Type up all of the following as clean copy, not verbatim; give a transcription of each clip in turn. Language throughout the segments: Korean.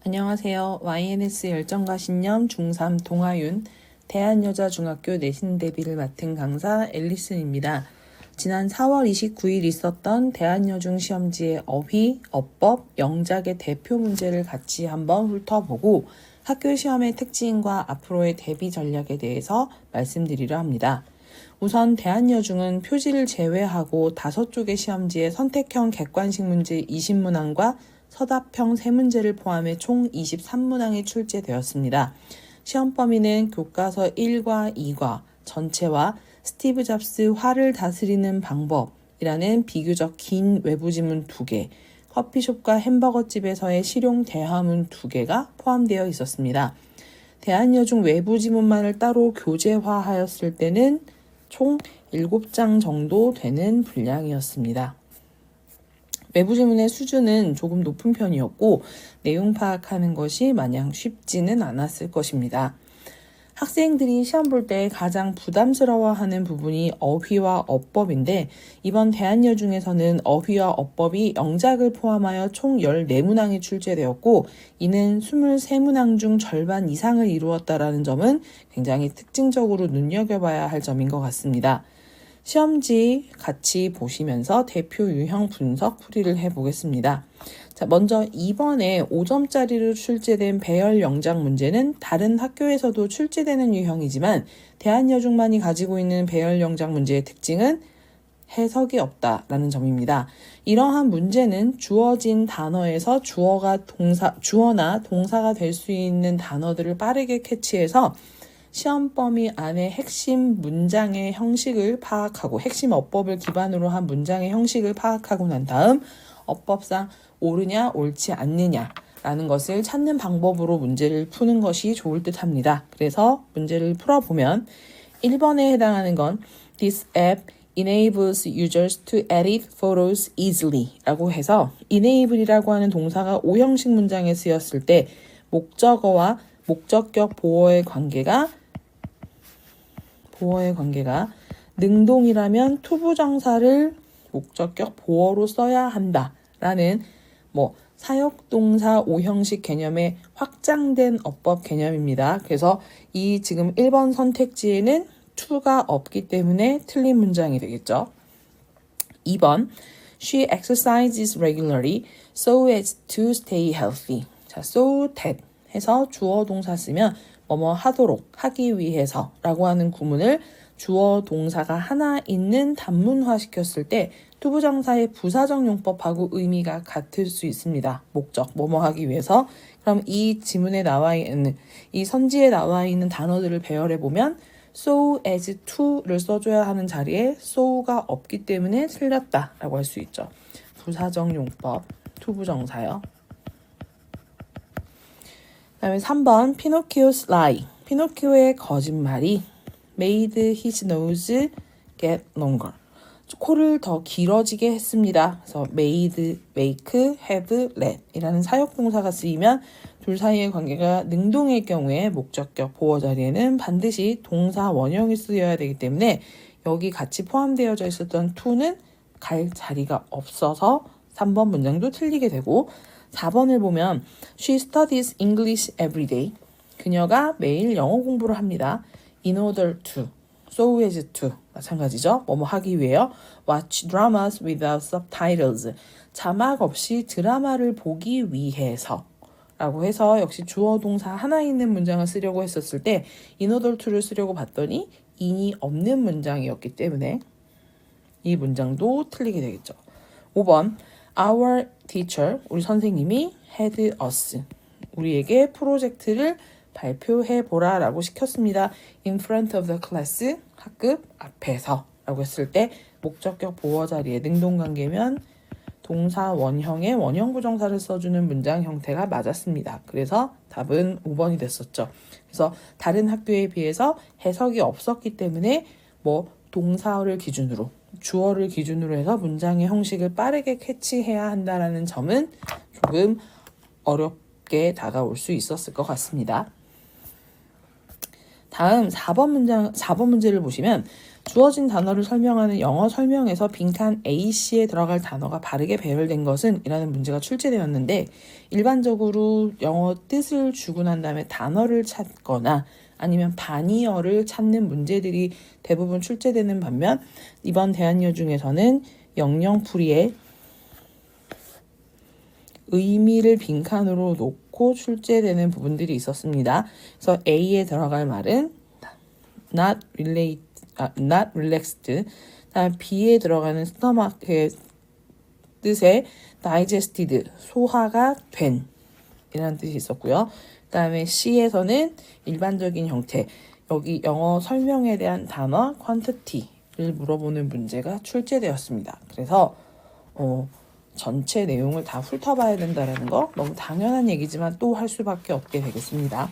안녕하세요. YNS 열정과 신념 중3 동아윤 대한여자중학교 내신 대비를 맡은 강사 앨리슨입니다. 지난 4월 29일 있었던 대한여중 시험지의 어휘, 어법, 영작의 대표 문제를 같이 한번 훑어보고 학교 시험의 특징과 앞으로의 대비 전략에 대해서 말씀드리려 합니다. 우선 대한여중은 표지를 제외하고 5쪽의 시험지에 선택형 객관식 문제 20문항과 서답형 3문제를 포함해 총 23문항이 출제되었습니다. 시험 범위는 교과서 1과 2과 전체와 스티브 잡스 화를 다스리는 방법이라는 비교적 긴 외부 지문 2개, 커피숍과 햄버거집에서의 실용 대화문 2개가 포함되어 있었습니다. 대한여중 외부 지문만을 따로 교재화하였을 때는 총 7장 정도 되는 분량이었습니다. 외부 지문의 수준은 조금 높은 편이었고 내용 파악하는 것이 마냥 쉽지는 않았을 것입니다. 학생들이 시험 볼 때 가장 부담스러워하는 부분이 어휘와 어법인데 이번 대한여중에서는 어휘와 어법이 영작을 포함하여 총 14문항이 출제되었고 이는 23문항 중 절반 이상을 이루었다는 점은 굉장히 특징적으로 눈여겨봐야 할 점인 것 같습니다. 시험지 같이 보시면서 대표 유형 분석 풀이를 해보겠습니다. 자, 먼저 이번에 5점짜리로 출제된 배열 영작 문제는 다른 학교에서도 출제되는 유형이지만 대한여중만이 가지고 있는 배열 영작 문제의 특징은 해석이 없다라는 점입니다. 이러한 문제는 주어진 단어에서 주어나 동사가 될 수 있는 단어들을 빠르게 캐치해서 시험 범위 안에 핵심 문장의 형식을 파악하고 핵심 어법을 기반으로 한 문장의 형식을 파악하고 난 다음 어법상 옳으냐 옳지 않느냐라는 것을 찾는 방법으로 문제를 푸는 것이 좋을 듯 합니다. 그래서 문제를 풀어보면 1번에 해당하는 건 This app enables users to edit photos easily 라고 해서 enable이라고 하는 동사가 5형식 문장에 쓰였을 때 목적어와 목적격 보어의 관계가 능동이라면 투부정사를 목적격 보어로 써야 한다라는 사역동사 5형식 개념의 확장된 어법 개념입니다. 그래서 이 지금 1번 선택지에는 to가 없기 때문에 틀린 문장이 되겠죠. 2번 She exercises regularly so as to stay healthy. 자, so that 해서 주어 동사 쓰면 뭐뭐 하도록 하기 위해서 라고 하는 구문을 주어 동사가 하나 있는 단문화 시켰을 때 투부정사의 부사적 용법하고 의미가 같을 수 있습니다. 목적 뭐뭐 하기 위해서. 그럼 이 지문에 나와 있는 이 선지에 나와 있는 단어들을 배열해 보면 so as to를 써줘야 하는 자리에 so가 없기 때문에 틀렸다라고 할 수 있죠. 부사적 용법 투부정사요. 그 다음에 3번 피노키오's lie. 피노키오의 거짓말이 made his nose get longer. 코를 더 길어지게 했습니다. 그래서 made, make, have, let 이라는 사역동사가 쓰이면 둘 사이의 관계가 능동일 경우에 목적격 보어 자리에는 반드시 동사 원형이 쓰여야 되기 때문에 여기 같이 포함되어져 있었던 to는 갈 자리가 없어서 3번 문장도 틀리게 되고 4번을 보면 She studies English every day. 그녀가 매일 영어 공부를 합니다. In order to, so as to 마찬가지죠. 뭐뭐 하기 위해요. Watch dramas without subtitles. 자막 없이 드라마를 보기 위해서 라고 해서 역시 주어 동사 하나 있는 문장을 쓰려고 했었을 때 in order to를 쓰려고 봤더니 in이 없는 문장이었기 때문에 이 문장도 틀리게 되겠죠. 5번 Our teacher, 우리 선생님이 had us, 우리에게 프로젝트를 발표해 보라 라고 시켰습니다. In front of the class, 학급 앞에서 라고 했을 때 목적격 보어 자리에 능동관계면 동사 원형의 원형 부정사를 써주는 문장 형태가 맞았습니다. 그래서 답은 5번이 됐었죠. 그래서 다른 학교에 비해서 해석이 없었기 때문에 동사를 기준으로 주어를 기준으로 해서 문장의 형식을 빠르게 캐치해야 한다는 점은 조금 어렵게 다가올 수 있었을 것 같습니다. 다음 4번 문제를 보시면 주어진 단어를 설명하는 영어 설명에서 빈칸 A씨에 들어갈 단어가 바르게 배열된 것은? 이라는 문제가 출제되었는데, 일반적으로 영어 뜻을 주고 난 다음에 단어를 찾거나 아니면 반의어를 찾는 문제들이 대부분 출제되는 반면, 이번 대안여 중에서는 영영풀이에 의미를 빈칸으로 놓고 출제되는 부분들이 있었습니다. 그래서 A에 들어갈 말은 not relaxed. 다음 B에 들어가는 stomach의 뜻의 digested, 소화가 된 이라는 뜻이 있었고요. 그 다음에 C에서는 일반적인 형태, 여기 영어 설명에 대한 단어 quantity를 물어보는 문제가 출제되었습니다. 그래서 전체 내용을 다 훑어봐야 된다는 거 너무 당연한 얘기지만 또 할 수밖에 없게 되겠습니다.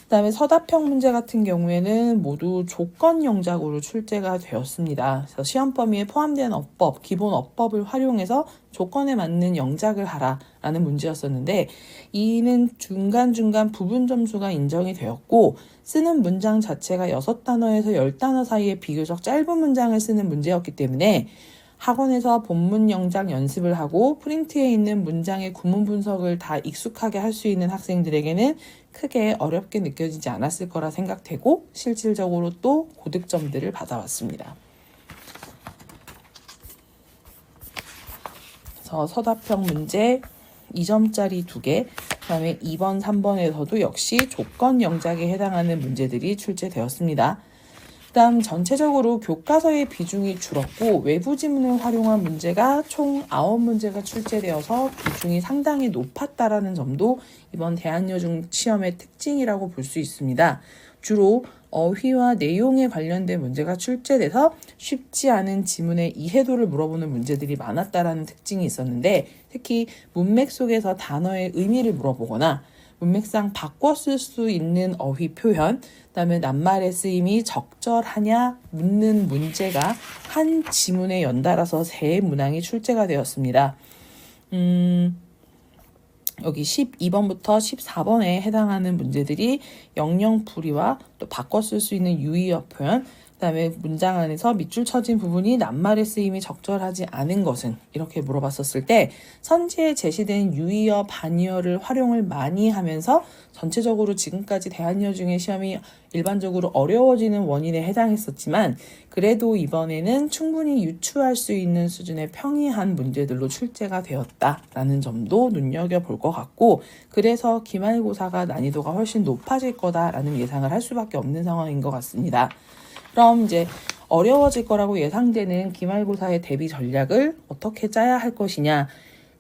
그 다음에 서답형 문제 같은 경우에는 모두 조건 영작으로 출제가 되었습니다. 그래서 시험 범위에 포함된 어법, 기본 어법을 활용해서 조건에 맞는 영작을 하라라는 문제였었는데, 이는 중간중간 부분 점수가 인정이 되었고, 쓰는 문장 자체가 6단어에서 10단어 사이에 비교적 짧은 문장을 쓰는 문제였기 때문에 학원에서 본문 영작 연습을 하고 프린트에 있는 문장의 구문 분석을 다 익숙하게 할 수 있는 학생들에게는 크게 어렵게 느껴지지 않았을 거라 생각되고, 실질적으로 또 고득점들을 받아왔습니다. 그래서 서답형 문제 2점짜리 2개, 그 다음에 2번, 3번에서도 역시 조건 영작에 해당하는 문제들이 출제되었습니다. 그 다음 전체적으로 교과서의 비중이 줄었고 외부 지문을 활용한 문제가 총 9문제가 출제되어서 비중이 상당히 높았다라는 점도 이번 대안여중 시험의 특징이라고 볼 수 있습니다. 주로 어휘와 내용에 관련된 문제가 출제돼서 쉽지 않은 지문의 이해도를 물어보는 문제들이 많았다라는 특징이 있었는데, 특히 문맥 속에서 단어의 의미를 물어보거나 문맥상 바꿔 쓸 수 있는 어휘 표현, 그다음에 낱말의 쓰임이 적절하냐 묻는 문제가 한 지문에 연달아서 3문항이 출제가 되었습니다. 여기 12번부터 14번에 해당하는 문제들이 영영풀이와 또 바꿔 쓸 수 있는 유의어 표현, 그 다음에 문장 안에서 밑줄 쳐진 부분이 낱말의 쓰임이 적절하지 않은 것은? 이렇게 물어봤었을 때 선지에 제시된 유의어, 반의어를 활용을 많이 하면서 전체적으로 지금까지 대안여 중에 시험이 일반적으로 어려워지는 원인에 해당했었지만, 그래도 이번에는 충분히 유추할 수 있는 수준의 평이한 문제들로 출제가 되었다라는 점도 눈여겨볼 것 같고, 그래서 기말고사가 난이도가 훨씬 높아질 거다라는 예상을 할 수밖에 없는 상황인 것 같습니다. 그럼 이제 어려워질 거라고 예상되는 기말고사의 대비 전략을 어떻게 짜야 할 것이냐.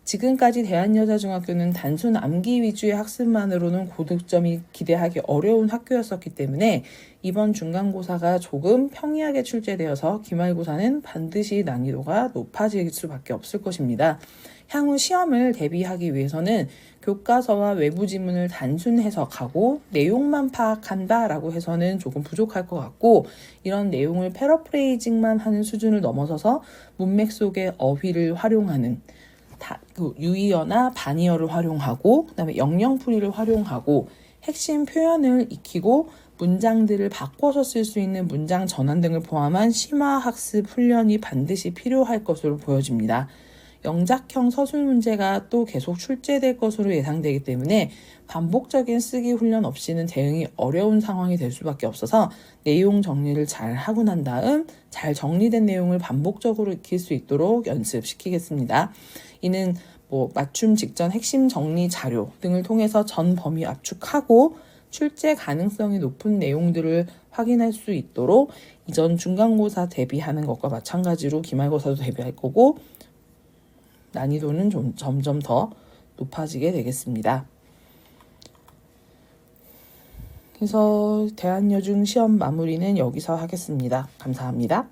지금까지 대한여자중학교는 단순 암기 위주의 학습만으로는 고득점이 기대하기 어려운 학교였었기 때문에 이번 중간고사가 조금 평이하게 출제되어서 기말고사는 반드시 난이도가 높아질 수밖에 없을 것입니다. 향후 시험을 대비하기 위해서는 교과서와 외부 지문을 단순 해석하고 내용만 파악한다라고 해서는 조금 부족할 것 같고, 이런 내용을 패러프레이징만 하는 수준을 넘어서서 문맥 속의 어휘를 활용하는 유의어나 반의어를 활용하고, 그다음에 영영풀이를 활용하고 핵심 표현을 익히고 문장들을 바꿔서 쓸 수 있는 문장 전환 등을 포함한 심화 학습 훈련이 반드시 필요할 것으로 보여집니다. 영작형 서술 문제가 또 계속 출제될 것으로 예상되기 때문에 반복적인 쓰기 훈련 없이는 대응이 어려운 상황이 될 수밖에 없어서 내용 정리를 잘 하고 난 다음 잘 정리된 내용을 반복적으로 익힐 수 있도록 연습시키겠습니다. 이는 맞춤 직전 핵심 정리 자료 등을 통해서 전 범위 압축하고 출제 가능성이 높은 내용들을 확인할 수 있도록 이전 중간고사 대비하는 것과 마찬가지로 기말고사도 대비할 거고, 난이도는 점점 더 높아지게 되겠습니다. 그래서 대안여중 시험 마무리는 여기서 하겠습니다. 감사합니다.